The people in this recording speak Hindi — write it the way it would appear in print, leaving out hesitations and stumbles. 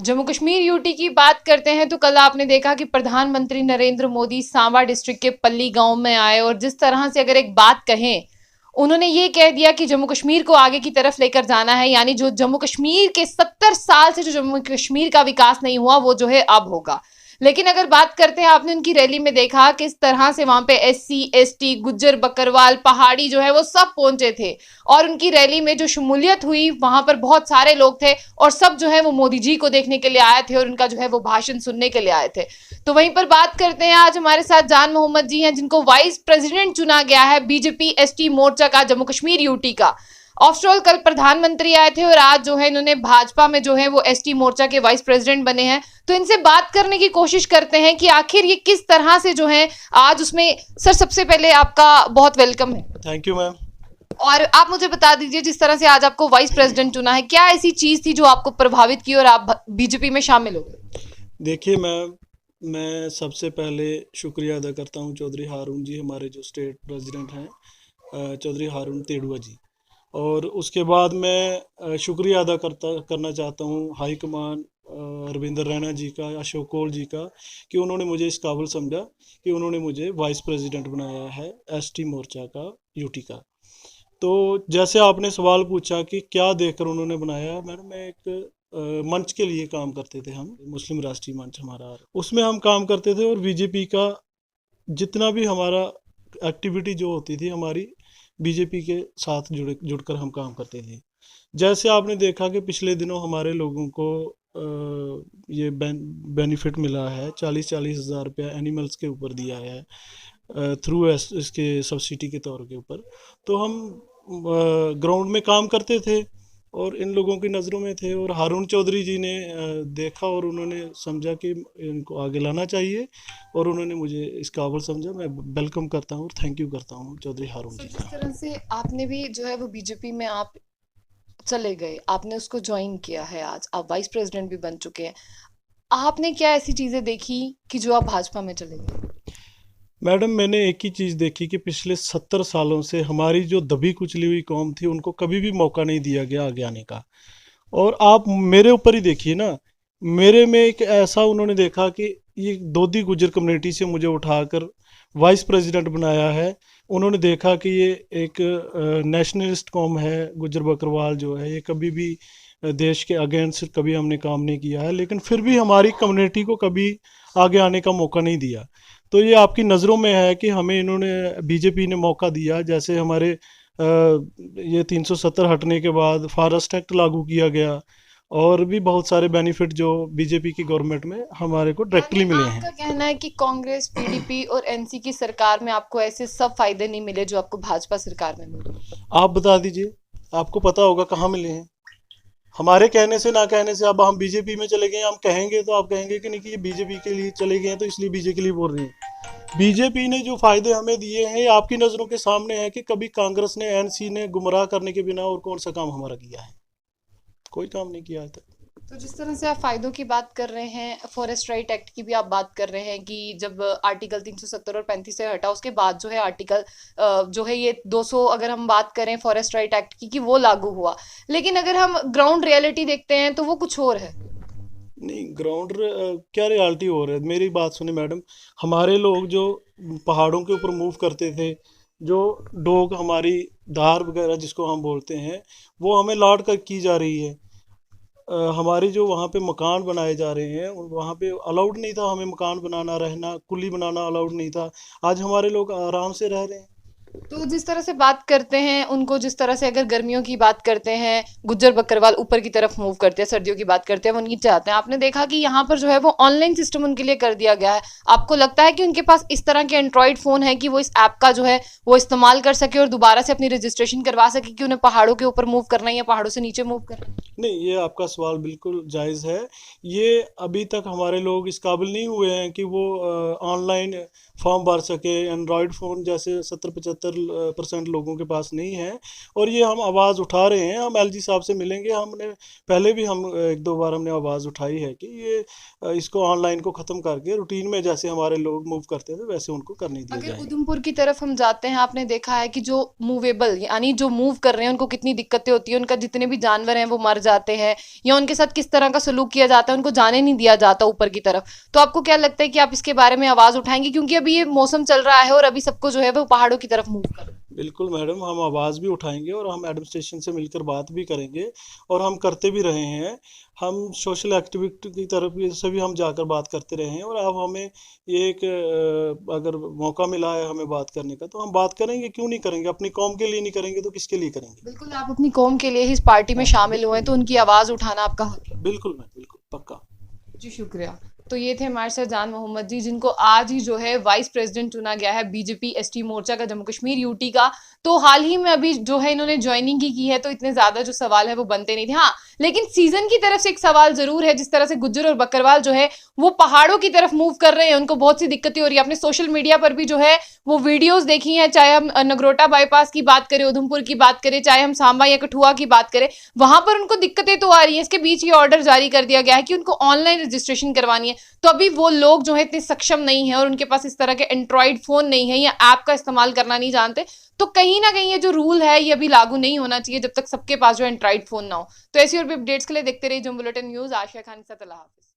जम्मू कश्मीर यूटी की बात करते हैं तो कल आपने देखा कि प्रधानमंत्री नरेंद्र मोदी सांबा डिस्ट्रिक्ट के पल्ली गांव में आए और जिस तरह से अगर एक बात कहें, उन्होंने ये कह दिया कि जम्मू कश्मीर को आगे की तरफ लेकर जाना है। यानी जो जम्मू कश्मीर के 70 साल से जो जम्मू कश्मीर का विकास नहीं हुआ वो जो है अब होगा। लेकिन अगर बात करते हैं, आपने उनकी रैली में देखा किस तरह से वहां पे एससी एसटी गुज्जर बकरवाल पहाड़ी जो है वो सब पहुंचे थे। और उनकी रैली में जो शमूलियत हुई वहां पर बहुत सारे लोग थे और सब जो है वो मोदी जी को देखने के लिए आए थे और उनका जो है वो भाषण सुनने के लिए आए थे। तो वहीं पर बात करते हैं, आज हमारे साथ जान मोहम्मद जी हैं जिनको वाइस प्रेसिडेंट चुना गया है बीजेपी एसटी मोर्चा का जम्मू कश्मीर यूटी का। आफ्टर ऑल कल प्रधानमंत्री आए थे और आज जो है इन्होंने भाजपा में जो है वो एसटी मोर्चा के वाइस प्रेसिडेंट बने हैं। तो इनसे बात करने की कोशिश करते हैं कि आखिर ये किस तरह से जो है आज उसमें। सर, सबसे पहले आपका बहुत वेलकम है। Thank you ma'am. और आप मुझे बता दीजिए, जिस तरह से आज आपको वाइस प्रेसिडेंट चुना है, क्या ऐसी चीज थी जो आपको प्रभावित की और आप बीजेपी में शामिल हो गए? देखिए मैम, मैं सबसे पहले शुक्रिया अदा करता हूँ चौधरी हारून जी, हमारे जो स्टेट प्रेसिडेंट हैं, चौधरी हारून तेड़ुआ जी। और उसके बाद मैं शुक्रिया अदा करना चाहता हूँ हाई कमान रविंदर रैना जी का, अशोक कौल जी का, कि उन्होंने मुझे इस काबिल समझा कि उन्होंने मुझे वाइस प्रेसिडेंट बनाया है एसटी मोर्चा का, यूटी का। तो जैसे आपने सवाल पूछा कि क्या देखकर उन्होंने बनाया, मैडम मैं एक मंच के लिए काम करते थे, हम मुस्लिम राष्ट्रीय मंच हमारा, उसमें हम काम करते थे। और बीजेपी का जितना भी हमारा एक्टिविटी जो होती थी हमारी, बीजेपी के साथ जुड़कर हम काम करते थे। जैसे आपने देखा कि पिछले दिनों हमारे लोगों को ये बेनिफिट मिला है, 40,000 रुपया एनिमल्स के ऊपर दिया है थ्रू इसके सब्सिडी के तौर के ऊपर। तो हम ग्राउंड में काम करते थे और इन लोगों की नज़रों में थे, और हारून चौधरी जी ने देखा और उन्होंने समझा कि इनको आगे लाना चाहिए, और उन्होंने मुझे इस काबिल समझा। मैं वेलकम करता हूँ और थैंक यू करता हूँ चौधरी हारून सर, जी जिस का। तरह से आपने भी जो है वो बीजेपी में आप चले गए, आपने उसको ज्वाइन किया है, आज आप वाइस प्रेसिडेंट भी बन चुके हैं। आपने क्या ऐसी चीजें देखी कि जो आप भाजपा में चले गए? मैडम मैंने एक ही चीज़ देखी कि पिछले 70 सालों से हमारी जो दबी कुचली हुई कौम थी उनको कभी भी मौका नहीं दिया गया आगे आने का। और आप मेरे ऊपर ही देखिए ना, मेरे में एक ऐसा उन्होंने देखा कि ये दोदी गुजर कम्युनिटी से मुझे उठाकर वाइस प्रेसिडेंट बनाया है। उन्होंने देखा कि ये एक नेशनलिस्ट कौम है, गुजर बकरवाल जो है, ये कभी भी देश के अगेंस्ट कभी हमने काम नहीं किया है, लेकिन फिर भी हमारी कम्युनिटी को कभी आगे आने का मौका नहीं दिया। तो ये आपकी नज़रों में है कि हमें इन्होंने, बीजेपी ने मौका दिया। जैसे हमारे ये 370 हटने के बाद फॉरेस्ट एक्ट लागू किया गया, और भी बहुत सारे बेनिफिट जो बीजेपी की गवर्नमेंट में हमारे को यानी डायरेक्टली मिले हैं। आपका कहना है कि कांग्रेस पीडीपी और एनसी की सरकार में आपको ऐसे सब फायदे नहीं मिले जो आपको भाजपा सरकार में मिले? आप बता दीजिए, आपको पता होगा कहाँ मिले हैं। हमारे कहने से ना कहने से, अब हम बीजेपी में चले गए, हम कहेंगे तो आप कहेंगे कि नहीं कि ये बीजेपी के लिए चले गए हैं तो इसलिए बीजेपी के लिए बोल रहे हैं। बीजेपी ने जो फायदे हमें दिए हैं ये आपकी नज़रों के सामने है कि कभी कांग्रेस ने, एनसी ने गुमराह करने के बिना और कौन सा काम हमारा किया है? कोई काम नहीं किया आज तक। तो जिस तरह से आप फायदों की बात कर रहे हैं, फॉरेस्ट राइट एक्ट की भी आप बात कर रहे हैं कि जब आर्टिकल 370 और 35 से हटा उसके बाद जो है आर्टिकल जो है ये 200, अगर हम बात करें फॉरेस्ट राइट एक्ट की, कि वो लागू हुआ। लेकिन अगर हम ग्राउंड रियलिटी देखते हैं तो वो कुछ और है। नहीं, ग्राउंड क्या रियलिटी हो रहा है, मेरी बात सुने मैडम। हमारे लोग जो पहाड़ों के ऊपर मूव करते थे, जो डॉग हमारी धार वगैरह जिसको हम बोलते हैं, वो हमें लॉट कर की जा रही है। हमारे जो वहाँ पे मकान बनाए जा रहे हैं वहाँ पे अलाउड नहीं था हमें मकान बनाना, रहना, कुली बनाना अलाउड नहीं था। आज हमारे लोग आराम से रह रहे हैं। तो जिस तरह से बात करते हैं उनको, जिस तरह से अगर गर्मियों की बात करते हैं, गुज्जर बकरवाल ऊपर की तरफ मूव करते हैं, सर्दियों की बात करते हैं वो नीचे आते हैं। आपने देखा कि यहाँ पर जो है वो ऑनलाइन सिस्टम उनके लिए कर दिया गया है। आपको लगता है कि उनके पास इस तरह के एंड्रॉइड फोन है कि वो इस ऐप का जो है वो इस्तेमाल कर सके और दोबारा से अपनी रजिस्ट्रेशन करवा सके कि उन्हें पहाड़ों के ऊपर मूव करना है या पहाड़ों से नीचे मूव करना है? नहीं, ये आपका सवाल बिल्कुल जायज़ है। ये अभी तक हमारे लोग इस काबिल नहीं हुए हैं कि वो ऑनलाइन फॉर्म भर सके। एंड्रॉयड फ़ोन जैसे 70-75 75% लोगों के पास नहीं है। और ये हम आवाज़ उठा रहे हैं, हम एलजी साहब से मिलेंगे। हमने पहले भी हम एक दो बार हमने आवाज़ उठाई है कि ये इसको ऑनलाइन को ख़त्म करके रूटीन में जैसे हमारे लोग मूव करते थे वैसे उनको करने दिया अगर जाए। उधमपुर की तरफ हम जाते हैं, आपने देखा है कि जो मूवेबल यानी जो मूव कर रहे हैं उनको कितनी दिक्कतें होती है, उनका जितने भी जानवर हैं वो मर जाते हैं, या उनके साथ किस तरह का सलूक किया जाता है, उनको जाने नहीं दिया जाता ऊपर की तरफ। तो आपको क्या लगता है कि आप इसके बारे में आवाज उठाएंगे, क्योंकि अभी ये मौसम चल रहा है और अभी सबको जो है वो पहाड़ों की तरफ मूव कर रहा है। बिल्कुल मैडम, हम आवाज़ भी उठाएंगे और हम एडमिनिस्ट्रेशन से मिलकर बात भी करेंगे और हम करते भी रहे हैं। हम सोशल एक्टिविटी की तरफ से भी हम जाकर बात करते रहे हैं और अब हमें ये एक अगर मौका मिला है हमें बात करने का तो हम बात करेंगे, क्यों नहीं करेंगे। अपनी कौम के लिए नहीं करेंगे तो किसके लिए करेंगे। बिल्कुल, आप अपनी कौम के लिए ही इस पार्टी में हाँ शामिल हुए हैं, बिल्कुल तो उनकी आवाज उठाना आपका हक है। बिल्कुल मैम, बिल्कुल पक्का। जी शुक्रिया। तो ये थे हमारे साथ जान मोहम्मद जी, जिनको आज ही जो है वाइस प्रेसिडेंट चुना गया है बीजेपी एसटी मोर्चा का जम्मू कश्मीर यूटी का। तो हाल ही में अभी जो है इन्होंने ज्वाइनिंग की है, तो इतने ज्यादा जो सवाल है वो बनते नहीं थे। हाँ, लेकिन सीजन की तरफ से एक सवाल जरूर है, जिस तरह से गुज्जर और बकरवाल जो है वो पहाड़ों की तरफ मूव कर रहे हैं, उनको बहुत सी दिक्कतें हो रही है। आपने सोशल मीडिया पर भी जो है वो वीडियोज देखी हैं, चाहे हम नगरोटा बाईपास की बात करें, उधमपुर की बात करें, चाहे हम सांबा या कठुआ की बात करें, वहां पर उनको दिक्कतें तो आ रही है। इसके बीच ये ऑर्डर जारी कर दिया गया है कि उनको ऑनलाइन रजिस्ट्रेशन करवानी है। तो अभी वो लोग जो है इतने सक्षम नहीं है और उनके पास इस तरह के एंड्रॉइड फोन नहीं है या ऐप का इस्तेमाल करना नहीं जानते, तो कहीं ना कहीं ये जो रूल है ये अभी लागू नहीं होना चाहिए जब तक सबके पास जो एंड्रॉइड फोन ना हो। तो ऐसी और भी अपडेट्स के लिए देखते रहिए जम्मू बुलेटिन न्यूज। आशिया खान के साथ, अल्लाह हाफिज।